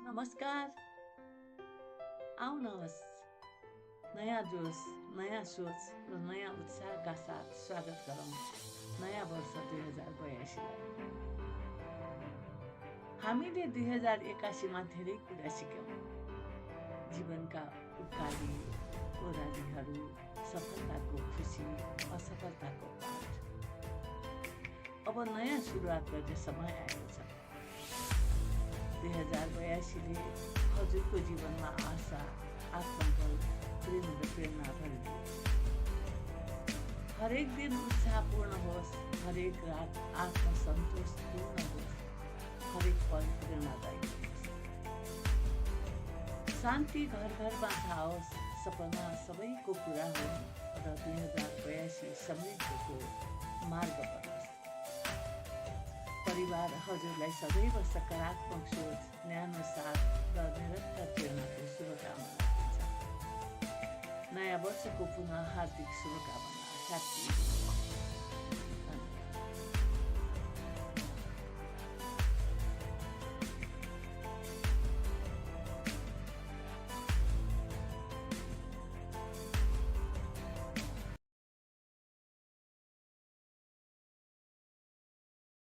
नमस्कार, आउनुहोस्। नयाँ जोस, नयाँ सोच र नयाँ उत्साहका साथ स्वागत गरौँ नयाँ वर्ष 2082लाई। हामीले 2081मा धेरै कुरा सिक्यौँ। जीवनका उकाली ओह्रालीहरू, सफलताको खुसी, असफलताको पाठ। अब नयाँ सुरुवात गर्ने समय आएको छ। 2082ले हजुरको जीवनमा आशा, आत्मबल, प्रेम र प्रेरणा भरिदियो। हरेक दिन उत्साहपूर्ण होस्, हरेक रात आत्मसन्तोषपूर्ण होस्, हरेक पल प्रेरणादायी होस्। शान्ति घर घरमा आओस्, सपना सबैको पुरा हो र 2082 समृद्धिको मार्ग बनोस्। परिवार हजुरलाई सदैव सकारात्मक सोच, न्यानो साथ र निरन्तर प्रेरणाको शुभकामना दिन्छ। नयाँ वर्षको पुनः हार्दिक शुभकामना। ह्याप्पी